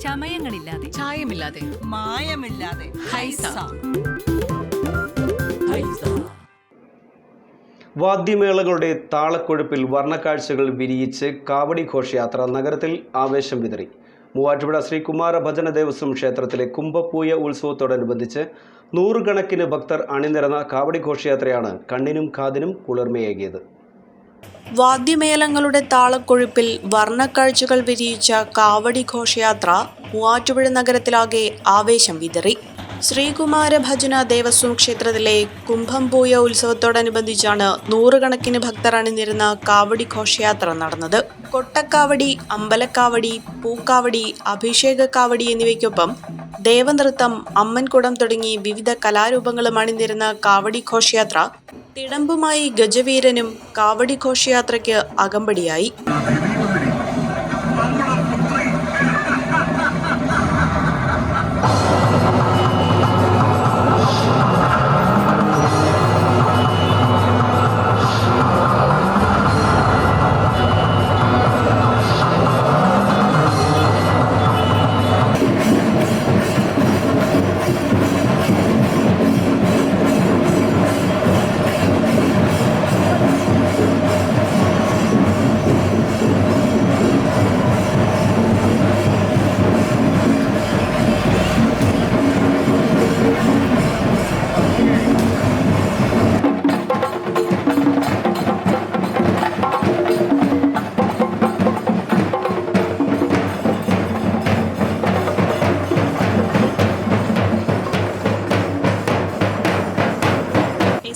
ചമയങ്ങളില്ലാതെ, ചായമില്ലാതെ, മായമില്ലാതെ. ഹൈസ. വാദ്യമേളങ്ങളുടെ താളക്കൊഴുപ്പിൽ വർണ്ണക്കാഴ്ചകൾ വിരിയിച്ച് കാവടി ഘോഷയാത്ര നഗരത്തിൽ ആവേശം വിതറി. മൂവാറ്റുപുഴ ശ്രീകുമാര ഭജന ദേവസ്വം ക്ഷേത്രത്തിലെ കുംഭപ്പൂയ ഉത്സവത്തോടനുബന്ധിച്ച് നൂറുകണക്കിന് ഭക്തർ അണിനിരന്ന കാവടി ഘോഷയാത്രയാണ് കണ്ണിനും കാതിനും കുളിർമയേകിയത്. വാദ്യമേളങ്ങളുടെ താളക്കൊഴുപ്പിൽ വർണ്ണക്കാഴ്ചകൾ വിരിയിച്ച കാവടി ഘോഷയാത്ര മൂവാറ്റുപുഴ നഗരത്തിലാകെ ആവേശം വിതറി. ശ്രീകുമാര ഭജന ദേവസ്വം ക്ഷേത്രത്തിലെ കുംഭംപൂയ ഉത്സവത്തോടനുബന്ധിച്ചാണ് നൂറുകണക്കിന് ഭക്തർ അണിനിരുന്ന കാവടി ഘോഷയാത്ര നടന്നത്. കൊട്ടക്കാവടി, അമ്പലക്കാവടി, പൂക്കാവടി, അഭിഷേക കാവടി എന്നിവയ്ക്കൊപ്പം ദേവനൃത്തം, അമ്മൻകുടം തുടങ്ങി വിവിധ കലാരൂപങ്ങളും അണിനിരുന്ന കാവടി ഘോഷയാത്ര തിടമ്പുമായി ഗജവീരനും കാവടി ഘോഷയാത്രയ്ക്ക് അകമ്പടിയായി.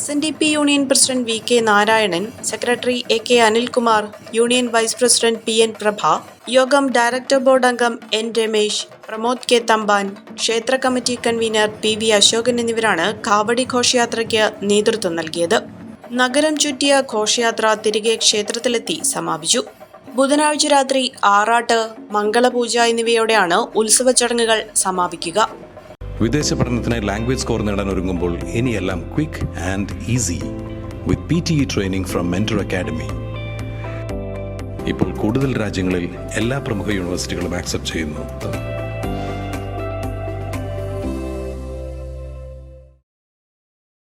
SNDP union president VK Narayanan, secretary AK Anilkumar, union vice president PN Prabha, യോഗം ഡയറക്ടർ ബോർഡ് അംഗം N രമേശ്, പ്രമോദ് K തമ്പാൻ, ക്ഷേത്ര കമ്മിറ്റി കൺവീനർ PV അശോകൻ എന്നിവരാണ് കാവടി ഘോഷയാത്രയ്ക്ക് നേതൃത്വം നൽകിയത്. നഗരം ചുറ്റിയ ഘോഷയാത്ര തിരികെ ക്ഷേത്രത്തിലെത്തി സമാപിച്ചു. ബുധനാഴ്ച രാത്രി ആറാട്ട്, മംഗളപൂജ എന്നിവയോടെയാണ് ഉത്സവ ചടങ്ങുകൾ സമാപിക്കുക. വിദേശ പഠനത്തിനായി ലാംഗ്വേജ് സ്കോർ നേടാൻ ഒരുങ്ങുമ്പോൾ ഇനിയെല്ലാം quick and easy with PTE training from mentor academy. ഇപ്പോൾ കൂടുതൽ രാജ്യങ്ങളിൽ എല്ലാ പ്രമുഖ യൂണിവേഴ്സിറ്റികളും ആക്സെപ്റ്റ് ചെയ്യുന്നു.